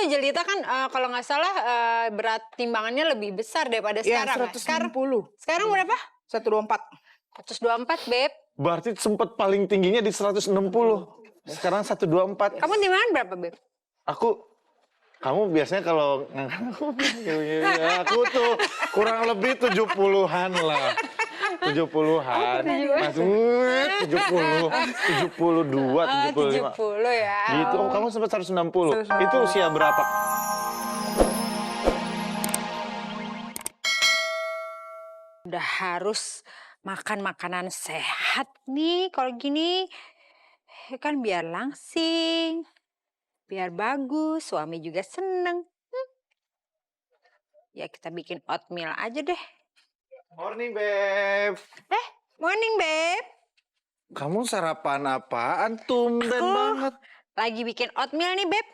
Jelita kan kalau nggak salah berat timbangannya lebih besar daripada Ya, sekarang. 160. Sekarang berapa? 124. 124, Beb. Berarti sempat paling tingginya di 160. Sekarang 124. Kamu timbangan berapa, Beb? Kamu biasanya kalau aku tuh kurang lebih 70-an lah. 70-an. Masuk 70, 72, 75. 70 ya. Gitu. Oh, kamu sempat 160. Itu usia berapa? Udah harus makan makanan sehat nih kalau gini. Kan biar langsing. Biar bagus, suami juga seneng. Ya kita bikin oatmeal aja deh. Morning, Beb. Morning, Beb. Kamu sarapan apaan? Tumben banget. Lagi bikin oatmeal nih, Beb.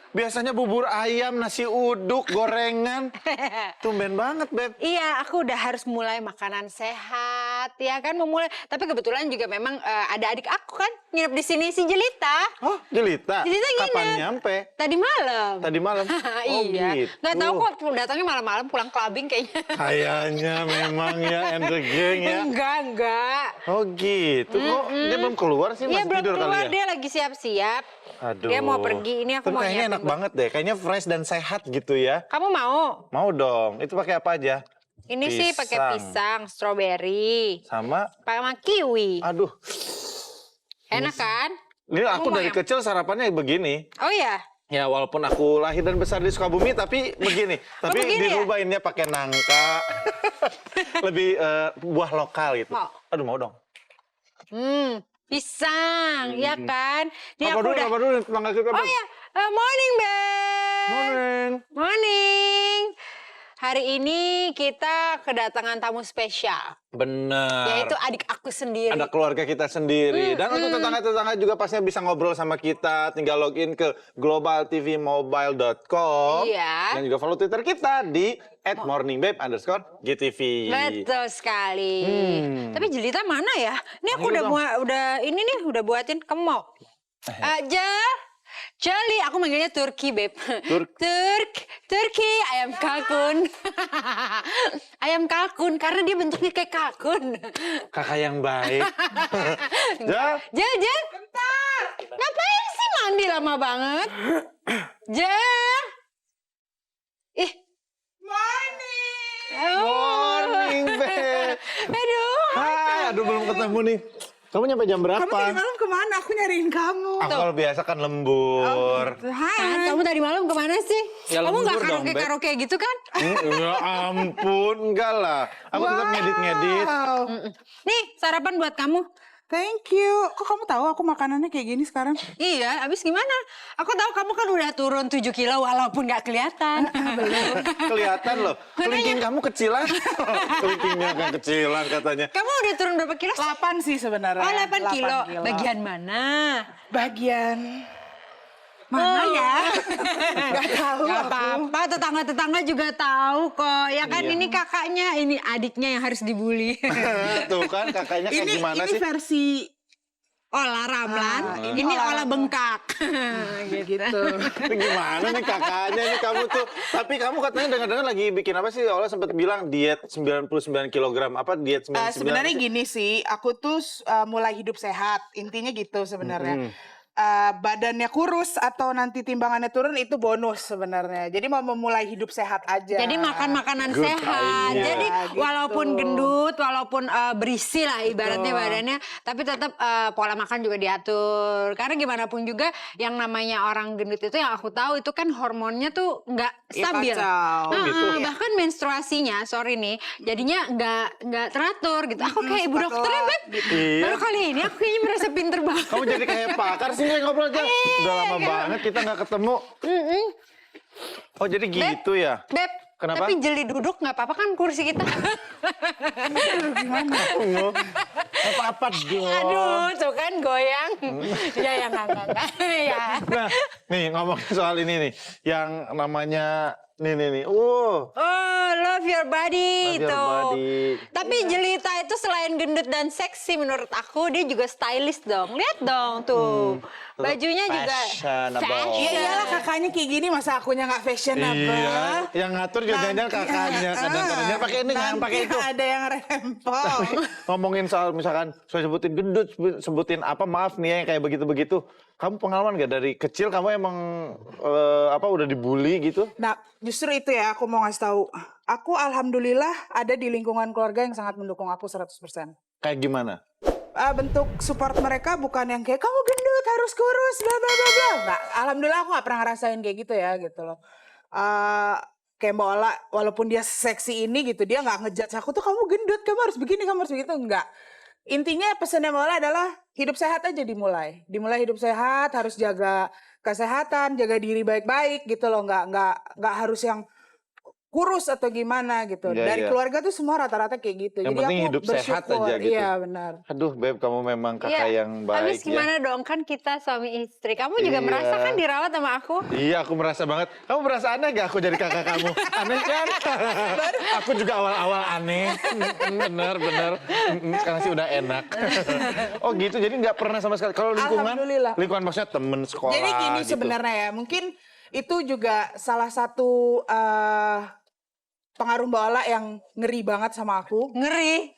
Biasanya bubur ayam, nasi uduk, gorengan. Tumben banget, Beb. Iya, aku udah harus mulai makanan sehat, ya kan memulai. Tapi kebetulan juga memang ada adik aku kan nginep di sini, si Jelita. Oh, Jelita? Jelita nginep. Kapan nyampe? Tadi malam. Tadi malam? Oh, iya. gitu. Nggak tahu kok datangnya malam-malam pulang clubbing kayaknya. Kayaknya memang ya, and the gang ya. Enggak. Oh gitu. Kok dia belum keluar sih? Iya, Masih belum tidur kali keluar, ya? dia lagi siap-siap. Aduh. Dia mau pergi, ini aku Tapi mau kayaknya nyiapin enak banget deh. Kayaknya fresh dan sehat gitu ya. Kamu mau? Mau dong. Itu pakai apa aja? Ini sih pakai pisang, stroberi, Sama? sama kiwi. Aduh. Enak kan? Ini aku mau dari yang- kecil sarapannya begini. Oh ya? Ya walaupun aku lahir dan besar di Sukabumi, tapi begini. Tapi begini ya? dirubahinnya pakai nangka. Lebih buah lokal gitu. Mau? Aduh mau dong. Pisang, ya kan? Ini Apa aku dulu, udah... apa dulu tetangga kita, Oh Beb? ya, morning, Beb. Morning. Morning. Hari ini kita kedatangan tamu spesial, Bener. yaitu adik aku sendiri. Ada keluarga kita sendiri. Dan untuk tetangga-tetangga juga pastinya bisa ngobrol sama kita. Tinggal login ke globaltvmobile.com. Iya. Dan juga follow Twitter kita di @morningbabe_gtv. Betul sekali. Tapi Jelita mana ya? Ini aku Panggil dong. udah buatin. Kamu mau? Jali, aku manggilnya Turki, Beb. Turki, ayam kalkun. Ayam kalkun, karena dia bentuknya kayak kalkun. Kakak yang baik. Jal. Jal. Bentar. Ngapain sih mandi lama banget? Jal. Ih. Morning, Beb. Aduh, belum ketemu nih. Kamu nyampe jam berapa? Kamu tadi malam kemana? Aku nyariin kamu. Aku kalau biasa kan lembur. Hai. Kamu tadi malam kemana sih? Ya, Kamu nggak lembur dong, Beb. karaoke gitu kan? Ya ampun, enggak lah. Aku tetap ngedit-ngedit. Wow. Nih, sarapan buat kamu. Thank you. Kok kamu tahu aku makanannya kayak gini sekarang? Iya, abis gimana? Aku tahu kamu kan udah turun 7 kilo walaupun nggak kelihatan. Kelihatan loh. Kelingking kamu kecilan. Kelingkingnya kan kecilan katanya. Kamu udah turun berapa kilo? 8 sih sebenarnya. Oh, 8 kilo. 8 Bagian mana? Bagian mana ya? Gak tahu. Gak aku. apa-apa, tetangga-tetangga juga tahu kok. Ya kan ini kakaknya, ini adiknya yang harus dibully. Tuh kan kakaknya kayak gimana Ini sih? versi Olah ramlan, ini olah bengkak. gitu. Ini gimana nih kakaknya nih kamu tuh. Tapi kamu katanya dengar-dengar lagi bikin apa sih? Olah sempat bilang diet 99 kg. Apa diet 99? Sebenarnya gini sih, aku tuh mulai hidup sehat. Intinya gitu sebenarnya. Badannya kurus atau nanti timbangannya turun itu bonus sebenarnya. Jadi mau memulai hidup sehat aja. Jadi makan makanan Good sehat. idea. Jadi Gitu. walaupun gendut, walaupun berisi lah ibaratnya badannya, tapi tetap pola makan juga diatur. Karena gimana pun juga yang namanya orang gendut itu yang aku tahu itu kan hormonnya tuh nggak Ya, stabil. kacau. gitu. Bahkan menstruasinya, sorry nih, jadinya nggak teratur gitu. Aku kayak ibu dokter ya, Beb. Iya. Baru kali ini aku kayaknya merasa pinter banget. Kamu jadi kayak pakar sih ngobrol aja. Udah lama banget kita nggak ketemu. Oh jadi gitu ya? Beb, Kenapa? tapi jeli duduk nggak apa-apa kan kursi kita. Gimana? Apa-apa dong. Aduh, tuh kan goyang. Ya, enggak. Ya. Nah, nih ngomongin soal ini nih. Yang namanya Nih. Oh, love your body Love your itu. body. Tapi Jelita itu selain gendut dan seksi menurut aku, dia juga stylish dong. Lihat dong tuh. Bajunya juga Fashionable. Ya iyalah kakaknya kayak gini masa akunya nggak fashionable. Iya, yang ngatur juga jangan kakaknya. Kadang-kadang dia pakai ini, jangan pakai itu. Ada yang rempong. Ngomongin soal misalkan, saya sebutin gendut, sebutin apa, maaf nih ya, yang kayak begitu-begitu. Kamu pengalaman gak dari kecil kamu emang udah dibully gitu? Nah, justru itu ya aku mau ngasih tahu. Aku alhamdulillah ada di lingkungan keluarga yang sangat mendukung aku 100%. Kayak gimana? Bentuk support mereka bukan yang kayak kamu gendut harus kurus bla bla bla bla. Nggak, alhamdulillah aku nggak pernah ngerasain kayak gitu ya gitu loh. Kayak Mbak Ola walaupun dia seksi ini gitu dia nggak ngejudge aku tuh kamu gendut kamu harus begini kamu harus begitu enggak. Intinya pesannya Mbak Ola adalah hidup sehat aja dimulai hidup sehat harus jaga kesehatan jaga diri baik-baik gitu loh nggak harus yang kurus atau gimana gitu. Iya, Dari iya. keluarga tuh semua rata-rata kayak gitu. Yang Jadi penting aku hidup sehat bersyukur. aja gitu. Iya benar. Aduh Beb, kamu memang kakak Iya, yang baik habis gimana ya. dong kan kita suami istri. Kamu juga Iya. merasakan dirawat sama aku? Iya, aku merasa banget. Kamu merasa aneh gak aku jadi kakak kamu? Aneh kan? Aku juga awal-awal aneh. Bener. Sekarang sih udah enak. Oh gitu, jadi nggak pernah sama sekali. Kalau lingkungan, Alhamdulillah. lingkungan maksudnya temen sekolah Jadi gini gitu. sebenarnya ya, mungkin itu juga salah satu pengaruh Mbak Ola yang ngeri banget sama aku. Ngeri.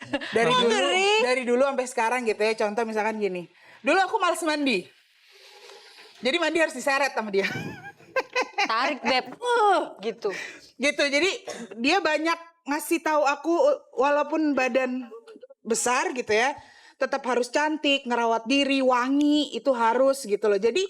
Dari dulu sampai sekarang gitu ya. Contoh misalkan gini. Dulu aku males mandi. Jadi mandi harus diseret sama dia. Tarik Beb. Gitu. Gitu. Jadi dia banyak ngasih tahu aku walaupun badan besar gitu ya, tetap harus cantik, ngerawat diri, wangi, itu harus gitu loh. Jadi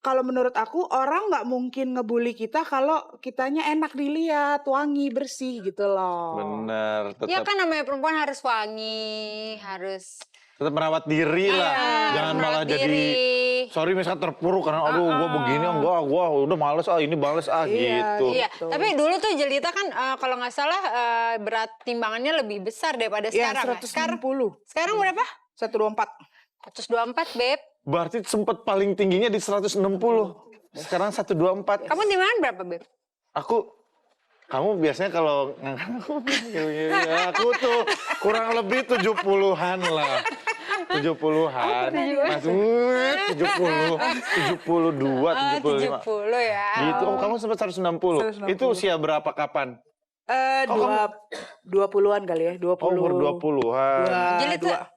kalau menurut aku orang nggak mungkin ngebully kita kalau kitanya enak dilihat, wangi, bersih gitu loh. Bener, Ya tetap kan namanya perempuan harus wangi, harus merawat diri lah. Jangan malah merawat jadi diri. sorry misalkan terpuruk karena aduh gua begini gua udah males ini bales gitu. Iya, tapi dulu tuh Jelita kan kalau nggak salah berat timbangannya lebih besar daripada Ya, sekarang. 160. Sekarang berapa? 124. 124, Beb. Berarti sempat paling tingginya di 160. Sekarang 124. Kamu timbangan berapa, Beb? Kamu biasanya kalau aku tuh kurang lebih 70-an lah. 70-an. Mas 70, 72, 75. 70 ya. Gitu. Oh, kamu sempat 160. 160. Itu usia berapa kapan? 20-an kali ya, 20. Oh, umur 20-an. Jelita,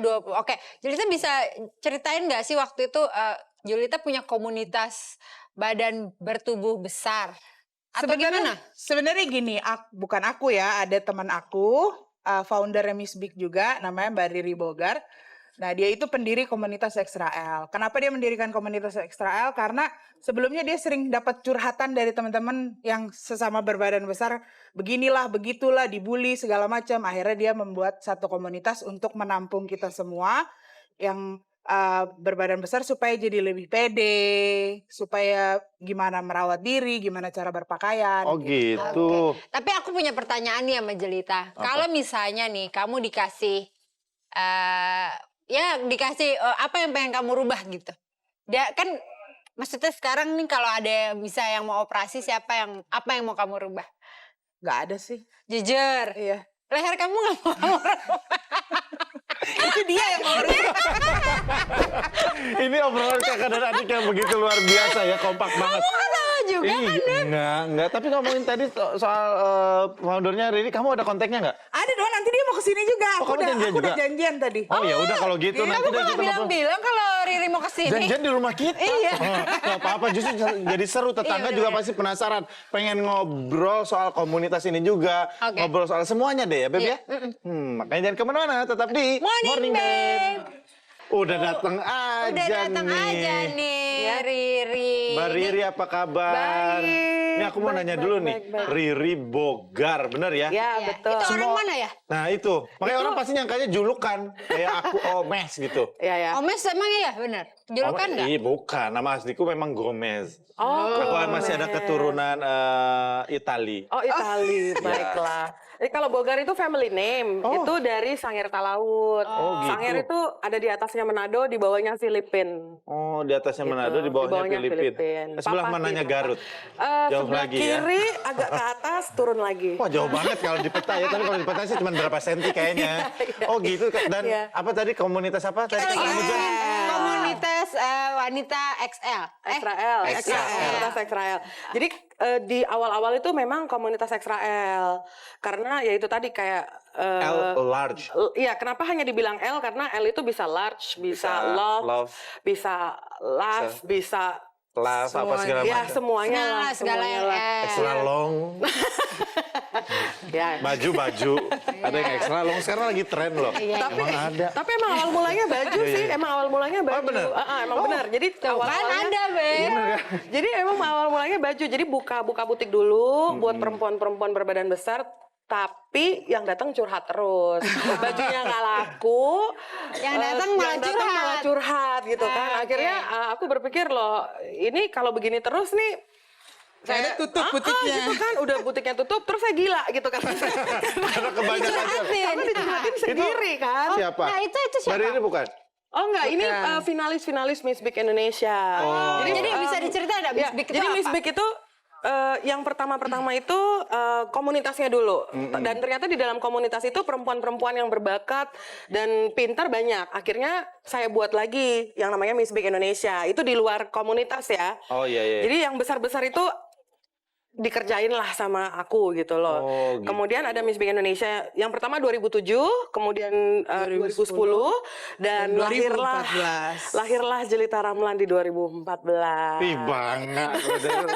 20. Oke, Jelita bisa ceritain nggak sih waktu itu Jelita punya komunitas badan bertubuh besar? Atau gimana? Sebenarnya gini, bukan aku ya, ada teman aku, founder Miss Big juga, namanya Mbak Riri Bogar. Nah, dia itu pendiri komunitas Extra-L. Kenapa dia mendirikan komunitas Extra-L? Karena sebelumnya dia sering dapat curhatan dari teman-teman yang sesama berbadan besar, beginilah, begitulah, dibully segala macam. Akhirnya dia membuat satu komunitas untuk menampung kita semua yang berbadan besar supaya jadi lebih pede, supaya gimana merawat diri, gimana cara berpakaian. Oh gitu. Tapi aku punya pertanyaan nih sama Jelita. Kalau misalnya nih kamu dikasih dikasih apa yang pengen kamu rubah gitu. Dia kan maksudnya sekarang nih kalau ada bisa yang mau operasi apa yang mau kamu rubah? Gak ada sih. Jujur. Iya. Leher kamu gak mau kamu rubah? Itu dia yang mau rubah. Ini obrolan kakak dan adik yang begitu luar biasa ya, kompak banget. Kamu tahu juga kan? Enggak. Tapi ngomongin tadi soal foundernya Riri, kamu ada kontaknya nggak? Ada dong, nanti dia mau kesini juga. Oh, kamu janjian aku udah juga? janjian tadi. Oh ya udah kalau gitu Iya, nanti Kamu deh kok kita bilang-bilang kalau Riri mau kesini? janjian di rumah kita. Iya. Gak apa-apa, justru jadi seru. Tetangga Iya, juga bener. pasti penasaran. Pengen ngobrol soal komunitas ini juga. Oke. Ngobrol soal semuanya deh ya, Beb Iya, ya. Makanya jangan kemana-mana, tetap di Morning, Babe. Udah datang aja Udah datang aja nih, Riri. Mbak Riri apa kabar? Baik. Ini aku mau nanya dulu nih. Riri Bogar, bener ya? Ya, Ya, betul. itu orang mana ya? Nah itu, makanya orang pasti nyangkanya julukan. Kayak aku Omes gitu. Ya, ya. Omes emang iya bener? Julukan nggak? Iya bukan, nama asliku memang Gomez. Oh, Aku kan masih ada keturunan Itali. Oh, Itali, baiklah. Jadi kalau Bogar itu family name, itu dari Sangir Talaut. Oh, gitu. Sangir itu ada di atasnya Manado, di bawahnya Filipin. Oh, di atasnya Manado, di bawahnya Di bawahnya Filipina. Filipin. Sebelah Papa mananya sih, Garut? Papa. Jauh jauh sebelah lagi ya. kiri agak ke atas turun lagi. Wah jauh banget kalau di peta ya, tapi kalau di peta sih cuma berapa senti kayaknya. Oh gitu, dan Iya. apa tadi komunitas apa tadi Lagi kamu sebutkan? komunitas wanita XL. Israel, komunitas Israel. Jadi di awal-awal itu memang komunitas Israel karena ya itu tadi kayak L large. Iya, kenapa hanya dibilang L? Karena L itu bisa large, bisa love, bisa love, bisa Kelas apa segala ya macam. semuanya lah, Segala semuanya lah. Extra long, Ya. baju. Ada yang extra long, sekarang lagi tren loh. Tapi Emang ada. tapi emang awal mulanya baju Iya, sih, iya. emang awal mulanya baju. bener? Emang benar. Jadi awal Kan mulanya ada, Be. Jadi emang awal mulanya baju. Jadi buka butik dulu buat perempuan-perempuan berbadan besar. Tapi yang datang curhat terus, bajunya nggak laku, Yang datang malah curhat gitu kan. Akhirnya aku berpikir loh, ini kalau begini terus nih, Saya tutup butiknya. gitu kan, udah butiknya tutup, terus saya gila gitu kan. Karena kebanyakan. Karena dicurhatin sendiri kan. Siapa? Nah, itu siapa? Dari ini bukan? Oh enggak, ini Bukan. finalis Miss Big Indonesia. Jadi bisa diceritain ada Miss Big itu jadi apa? Miss Big itu yang pertama itu komunitasnya dulu. Dan ternyata di dalam komunitas itu perempuan-perempuan yang berbakat dan pintar banyak. Akhirnya saya buat lagi yang namanya Miss Big Indonesia. Itu di luar komunitas ya. Oh iya. Jadi yang besar-besar itu dikerjain lah sama aku gitu loh. Oh, gitu. Kemudian ada Miss Big Indonesia yang pertama 2007, kemudian 2010 dan 2014. lahirlah Jelita Ramlan di 2014. Ih bangga.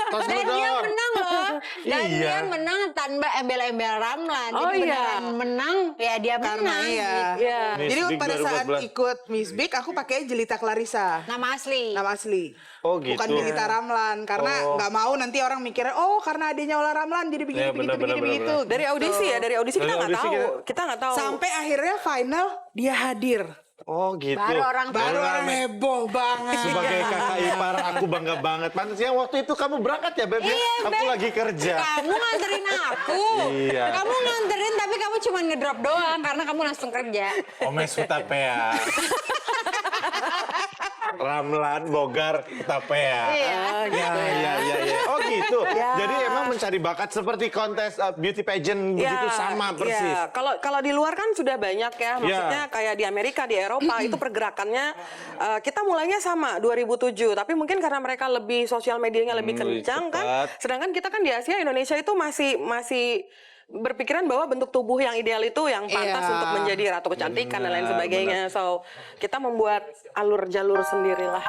Tos Dan dulu dia dong. menang loh. Dan Iya. dia menang tanpa embel-embel Ramlan. Oh, Jadi iya. beneran menang, ya dia Karena menang. iya. gitu. Iya. Miss Jadi Big pada saat 2014. ikut Miss Big, aku pakai Jelita Clarissa. Nama asli. Nama asli. Oh gitu. Bukan Jelita Ramlan. Karena Oh. nggak mau nanti orang mikirnya, oh karena adanya Ola Ramlan jadi begini, Ya, begitu, benar, begini, benar, begitu. Dari audisi ya, dari audisi kita Dari nggak audisi tahu. Kita nggak tahu. Sampai akhirnya final dia hadir. Oh gitu. Baru orang Baru Baru orang rame. heboh banget. Sebagai kakak ipar aku bangga banget. Pantasnya waktu itu kamu berangkat ya Beb? Iya, Aku Beb. lagi kerja. Kamu nganterin aku. Iya. Kamu nganterin tapi kamu cuma ngedrop doang karena kamu langsung kerja. Omes Utapea. Ramlan, Bogar, Utapea. Iya. Ya. Oh gitu. Ya. Jadi emang mencari bakat seperti kontes beauty pageant begitu sama persis. Ya. Kalau di luar kan sudah banyak ya, maksudnya kayak di Amerika, di Eropa itu pergerakannya kita mulainya sama 2007, tapi mungkin karena mereka lebih sosial medianya lebih Lebih kencang kan, cepat. sedangkan kita kan di Asia, Indonesia itu masih berpikiran bahwa bentuk tubuh yang ideal itu yang pantas Iya. untuk menjadi ratu kecantikan dan lain Benar, sebagainya. So kita membuat alur jalur sendirilah.